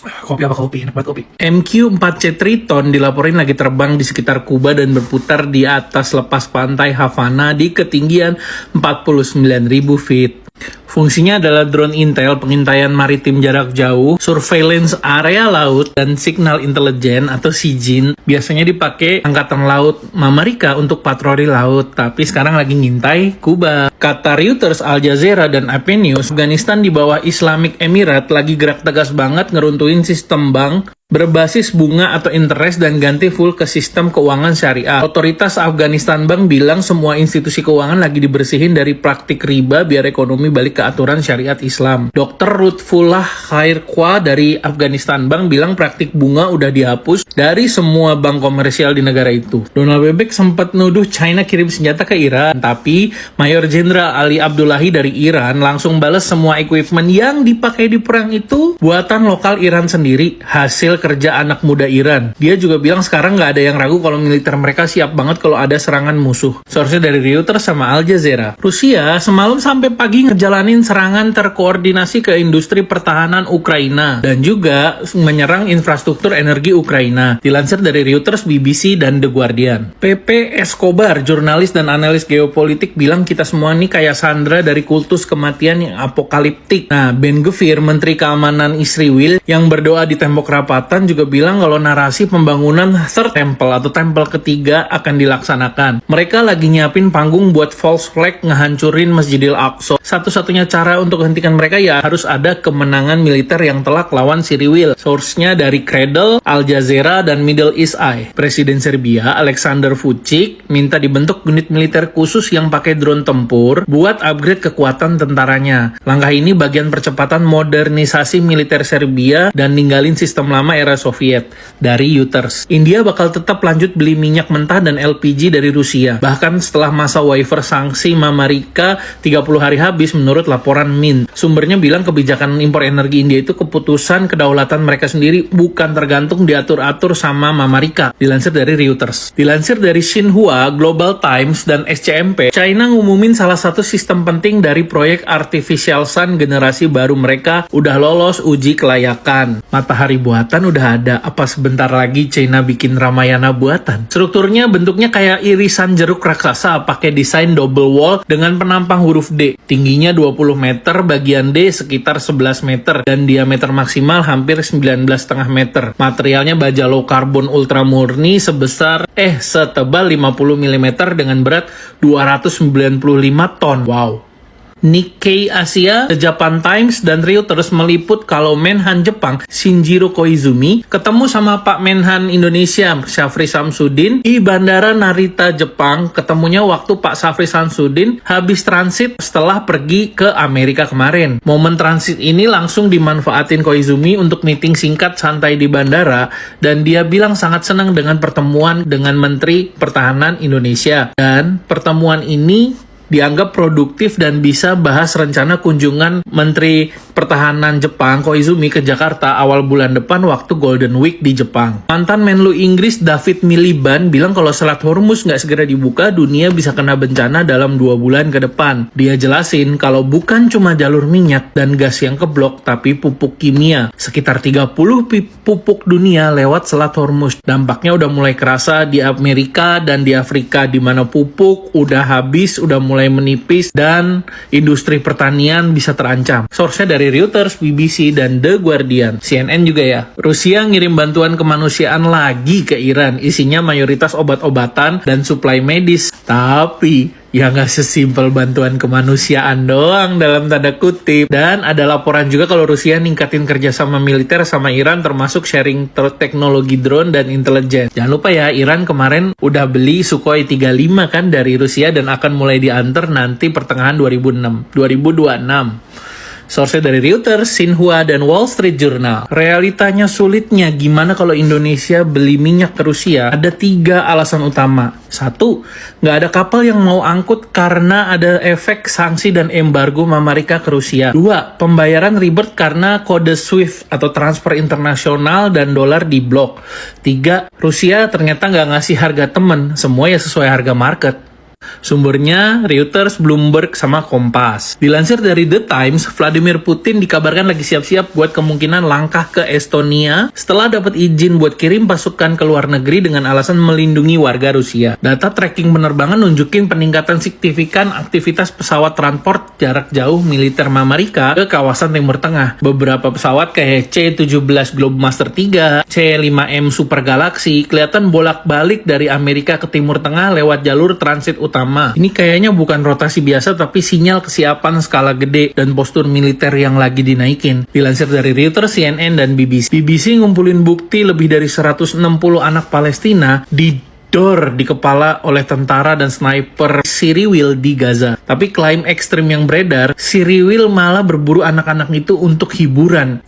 Kopi apa kopi? Enak banget kopi. MQ-4C Triton dilaporin lagi terbang di sekitar Kuba dan berputar di atas lepas pantai Havana di ketinggian 49.000 feet. Fungsinya adalah drone intel, pengintaian maritim jarak jauh, surveillance area laut, dan signal intelijen atau SIGINT. Biasanya dipakai Angkatan Laut Amerika untuk patroli laut, tapi sekarang lagi ngintai Kuba. Kata Reuters, Al Jazeera, dan AP News, Afghanistan di bawah Islamic Emirate lagi gerak tegas banget ngeruntuhin sistem bank berbasis bunga atau interest dan ganti full ke sistem keuangan syariah. Otoritas Afghanistan Bank bilang semua institusi keuangan lagi dibersihin dari praktik riba biar ekonomi balik ke aturan syariat Islam. Dr. Lutfullah Khairkhwa dari Afghanistan Bank bilang praktik bunga udah dihapus dari semua bank komersial di negara itu. Donald Bebek sempat nuduh China kirim senjata ke Iran, tapi Mayor Jenderal Ali Abdullahi dari Iran langsung balas semua equipment yang dipakai di perang itu buatan lokal Iran sendiri, hasil kerja anak muda Iran. Dia juga bilang sekarang nggak ada yang ragu kalau militer mereka siap banget kalau ada serangan musuh. Source-nya dari Reuters sama Al Jazeera. Rusia semalam sampai pagi ngejalanin serangan terkoordinasi ke industri pertahanan Ukraina dan juga menyerang infrastruktur energi Ukraina. Dilansir dari Reuters, BBC, dan The Guardian. Pepe Escobar, jurnalis dan analis geopolitik, bilang kita semua nih kayak Sandra dari kultus kematian yang apokaliptik. Nah, Ben Gvir, Menteri Keamanan Israel yang berdoa di tembok rapat juga bilang kalau narasi pembangunan Third Temple atau Temple ketiga akan dilaksanakan. Mereka lagi nyiapin panggung buat false flag ngehancurin Masjidil Aqsa. Satu-satunya cara untuk hentikan mereka ya harus ada kemenangan militer yang telak lawan Siriwil. Source-nya dari Cradle, Al Jazeera, dan Middle East Eye. Presiden Serbia, Aleksandar Vučić, minta dibentuk unit militer khusus yang pakai drone tempur buat upgrade kekuatan tentaranya. Langkah ini bagian percepatan modernisasi militer Serbia dan ninggalin sistem lama era Soviet. Dari Reuters, India bakal tetap lanjut beli minyak mentah dan LPG dari Rusia. Bahkan setelah masa waiver sanksi Amerika 30 hari habis menurut laporan Mint. Sumbernya bilang kebijakan impor energi India itu keputusan kedaulatan mereka sendiri, bukan tergantung diatur-atur sama Amerika. Dilansir dari Reuters. Dilansir dari Xinhua, Global Times, dan SCMP, China ngumumin salah satu sistem penting dari proyek Artificial Sun generasi baru mereka udah lolos uji kelayakan. Matahari buatan udah ada, apa sebentar lagi China bikin Ramayana buatan? Strukturnya bentuknya kayak irisan jeruk raksasa, pakai desain double wall dengan penampang huruf D. Tingginya 20 meter, bagian D sekitar 11 meter, dan diameter maksimal hampir 19,5 meter. Materialnya baja low carbon ultra murni setebal 50 mm dengan berat 295 ton. Wow. Nikkei Asia, The Japan Times, dan Reuters meliput kalau Menhan Jepang Shinjiro Koizumi ketemu sama Pak Menhan Indonesia Syafri Samsudin di Bandara Narita, Jepang. Ketemunya waktu Pak Syafri Samsudin habis transit setelah pergi ke Amerika kemarin. Momen transit ini langsung dimanfaatin Koizumi untuk meeting singkat santai di bandara, dan dia bilang sangat senang dengan pertemuan dengan Menteri Pertahanan Indonesia. Dan pertemuan ini dianggap produktif dan bisa bahas rencana kunjungan Menteri Pertahanan Jepang Koizumi ke Jakarta awal bulan depan waktu Golden Week di Jepang. Mantan Menlu Inggris David Miliband bilang kalau Selat Hormuz nggak segera dibuka, dunia bisa kena bencana dalam 2 bulan ke depan. Dia jelasin kalau bukan cuma jalur minyak dan gas yang keblok, tapi pupuk kimia. Sekitar 30 pupuk dunia lewat Selat Hormuz. Dampaknya udah mulai kerasa di Amerika dan di Afrika, di mana pupuk udah habis, udah mulai menipis, dan industri pertanian bisa terancam. Source-nya dari Reuters, BBC, dan The Guardian. CNN juga ya. Rusia ngirim bantuan kemanusiaan lagi ke Iran. Isinya mayoritas obat-obatan dan suplai medis. Tapi ya nggak sesimpel bantuan kemanusiaan doang dalam tanda kutip. Dan ada laporan juga kalau Rusia ningkatin kerjasama militer sama Iran, termasuk sharing teknologi drone dan intelijen. Jangan lupa ya, Iran kemarin udah beli Sukhoi 35 kan dari Rusia dan akan mulai diantar nanti pertengahan 2026. Source dari Reuters, Xinhua, dan Wall Street Journal. Realitanya sulitnya gimana kalau Indonesia beli minyak ke Rusia? Ada 3 alasan utama. 1, nggak ada kapal yang mau angkut karena ada efek sanksi dan embargo Amerika ke Rusia. 2, pembayaran ribet karena kode SWIFT atau transfer internasional dan dolar diblok. 3, Rusia ternyata nggak ngasih harga temen, semua ya sesuai harga market. Sumbernya Reuters, Bloomberg, sama Kompas. Dilansir dari The Times, Vladimir Putin dikabarkan lagi siap-siap buat kemungkinan langkah ke Estonia setelah dapat izin buat kirim pasukan ke luar negeri dengan alasan melindungi warga Rusia. Data tracking penerbangan nunjukin peningkatan signifikan aktivitas pesawat transport jarak jauh militer Amerika ke kawasan Timur Tengah. Beberapa pesawat kayak C-17 Globemaster III, C-5M Super Galaxy kelihatan bolak-balik dari Amerika ke Timur Tengah lewat jalur transit utama. Ini kayaknya bukan rotasi biasa tapi sinyal kesiapan skala gede dan postur militer yang lagi dinaikin. Dilansir dari Reuters, CNN, dan BBC. BBC ngumpulin bukti lebih dari 160 anak Palestina didor di kepala oleh tentara dan sniper Siriwil di Gaza. Tapi klaim ekstrim yang beredar, Siriwil malah berburu anak-anak itu untuk hiburan.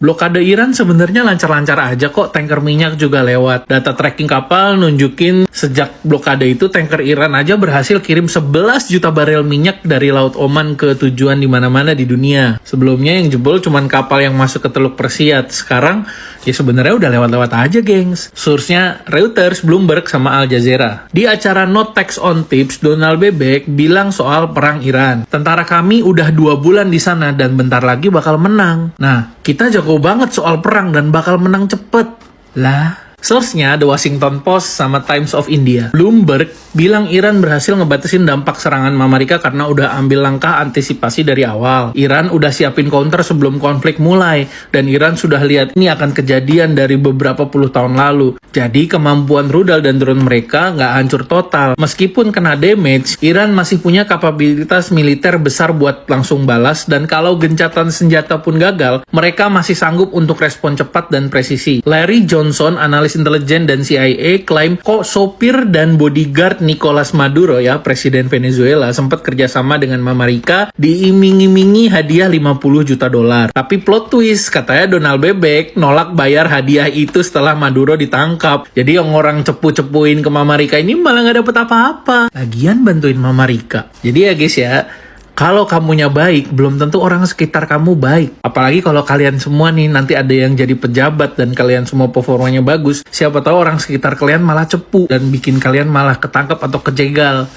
Blokade Iran sebenarnya lancar-lancar aja kok, tanker minyak juga lewat. Data tracking kapal nunjukin sejak blokade itu tanker Iran aja berhasil kirim 11 juta barel minyak dari Laut Oman ke tujuan di mana-mana di dunia. Sebelumnya yang jebol cuman kapal yang masuk ke Teluk Persia. Sekarang ya sebenarnya udah lewat-lewat aja, gengs. Source-nya Reuters, Bloomberg, sama Al Jazeera. Di acara No Tax on Tips, Donald Bebek bilang soal perang Iran. Tentara kami udah 2 bulan di sana dan bentar lagi bakal menang. Nah, kita jago banget soal perang dan bakal menang cepet. Lah, source-nya The Washington Post sama Times of India. Bloomberg bilang Iran berhasil ngebatasin dampak serangan Amerika karena udah ambil langkah antisipasi dari awal. Iran udah siapin counter sebelum konflik mulai, dan Iran sudah lihat ini akan kejadian dari beberapa puluh tahun lalu. Jadi kemampuan rudal dan drone mereka nggak hancur total. Meskipun kena damage, Iran masih punya kapabilitas militer besar buat langsung balas, dan kalau gencatan senjata pun gagal, mereka masih sanggup untuk respon cepat dan presisi. Larry Johnson, analis intelijen dan CIA, klaim kok sopir dan bodyguard Nicolas Maduro, ya presiden Venezuela, sempat kerjasama dengan Amerika diiming-imingi hadiah 50 juta dolar. Tapi plot twist, katanya Donald Bebek nolak bayar hadiah itu setelah Maduro ditangkap. Jadi yang orang cepu-cepuin ke Amerika ini malah nggak dapet apa-apa. Lagian bantuin Amerika. Jadi ya guys ya, kalau kamunya baik, belum tentu orang sekitar kamu baik. Apalagi kalau kalian semua nih nanti ada yang jadi pejabat dan kalian semua performanya bagus, siapa tahu orang sekitar kalian malah cepu dan bikin kalian malah ketangkep atau kejegal.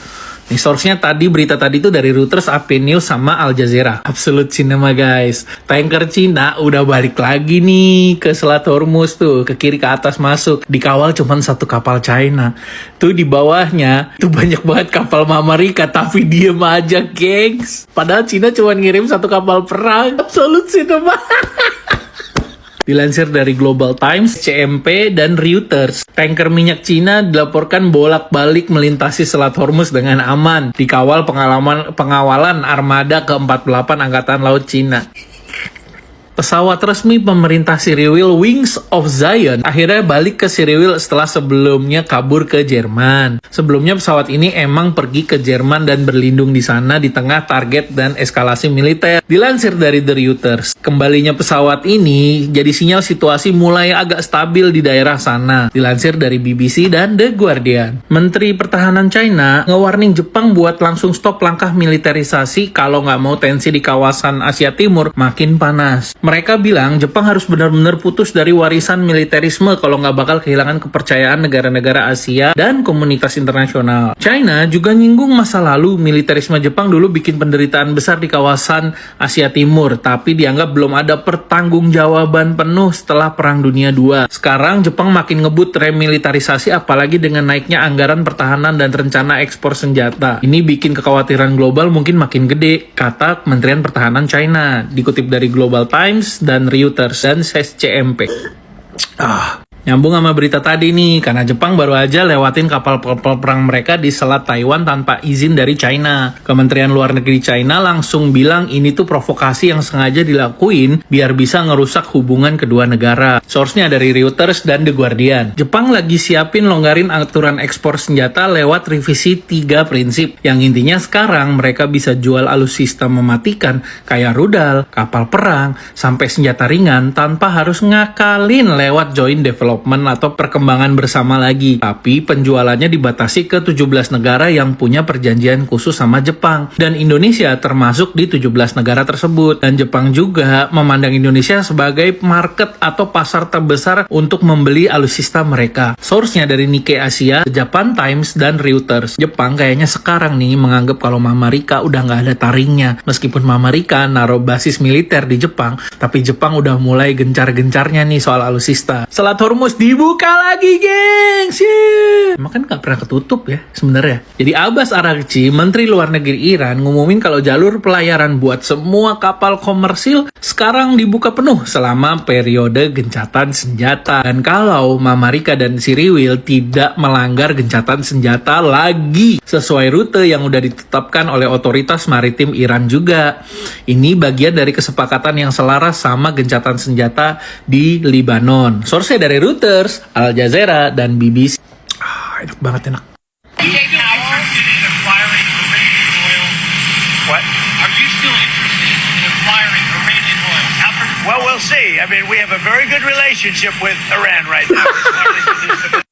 Nih source-nya tadi, berita tadi itu dari Reuters, AP News, sama Al Jazeera. Absolute Cinema guys. Tanker Cina udah balik lagi nih ke Selat Hormuz tuh, ke kiri ke atas masuk. Dikawal cuman 1 kapal China. Tuh di bawahnya, tuh banyak banget kapal Amerika, tapi diem aja gengs. Padahal Cina cuma ngirim 1 kapal perang. Absolute Cinema. Dilansir dari Global Times, CMP, dan Reuters, tanker minyak Cina dilaporkan bolak-balik melintasi Selat Hormuz dengan aman, dikawal pengawalan armada ke-48 Angkatan Laut Cina. Pesawat resmi pemerintah Siriwil, Wings of Zion, akhirnya balik ke Siriwil setelah sebelumnya kabur ke Jerman. Sebelumnya pesawat ini emang pergi ke Jerman dan berlindung di sana di tengah target dan eskalasi militer. Dilansir dari The Reuters, kembalinya pesawat ini jadi sinyal situasi mulai agak stabil di daerah sana. Dilansir dari BBC dan The Guardian. Menteri Pertahanan China nge-warning Jepang buat langsung stop langkah militerisasi kalau nggak mau tensi di kawasan Asia Timur makin panas. Mereka bilang Jepang harus benar-benar putus dari warisan militerisme kalau nggak bakal kehilangan kepercayaan negara-negara Asia dan komunitas internasional. China juga nyinggung masa lalu militerisme Jepang dulu bikin penderitaan besar di kawasan Asia Timur, tapi dianggap belum ada pertanggungjawaban penuh setelah Perang Dunia II. Sekarang Jepang makin ngebut remilitarisasi, apalagi dengan naiknya anggaran pertahanan dan rencana ekspor senjata. Ini bikin kekhawatiran global mungkin makin gede, kata Kementerian Pertahanan China, dikutip dari Global Times dan Reuters dan CMP. Nyambung sama berita tadi nih, karena Jepang baru aja lewatin kapal perang mereka di Selat Taiwan tanpa izin dari China. Kementerian Luar Negeri China langsung bilang ini tuh provokasi yang sengaja dilakuin biar bisa ngerusak hubungan kedua negara. Source-nya dari Reuters dan The Guardian. Jepang lagi siapin longgarin aturan ekspor senjata lewat revisi 3 prinsip. Yang intinya sekarang mereka bisa jual alutsista mematikan kayak rudal, kapal perang, sampai senjata ringan tanpa harus ngakalin lewat joint development development atau perkembangan bersama lagi. Tapi penjualannya dibatasi ke 17 negara yang punya perjanjian khusus sama Jepang. Dan Indonesia termasuk di 17 negara tersebut. Dan Jepang juga memandang Indonesia sebagai market atau pasar terbesar untuk membeli alutsista mereka. Source-nya dari Nikkei Asia, Japan Times, dan Reuters. Jepang kayaknya sekarang nih menganggap kalau Mama Rika udah nggak ada taringnya. Meskipun Mama Rika naruh basis militer di Jepang, tapi Jepang udah mulai gencar-gencarnya nih soal alutsista. Selat Hormuz dibuka lagi, gengs! Emang kan nggak pernah ketutup ya sebenarnya. Jadi Abbas Araghchi, Menteri Luar Negeri Iran, ngumumin kalau jalur pelayaran buat semua kapal komersil sekarang dibuka penuh selama periode gencatan senjata. Dan kalau Mama Rika dan si Riwil tidak melanggar gencatan senjata lagi sesuai rute yang udah ditetapkan oleh otoritas maritim Iran juga. Ini bagian dari kesepakatan yang selaras sama gencatan senjata di Lebanon. Source-nya dari Reuters, Al Jazeera, dan BBC. Enak banget, enak. Are you still interested in acquiring Iranian oil? What? Are you still interested in acquiring Iranian oil? Well, we'll see. I mean, we have a very good relationship with Iran right now.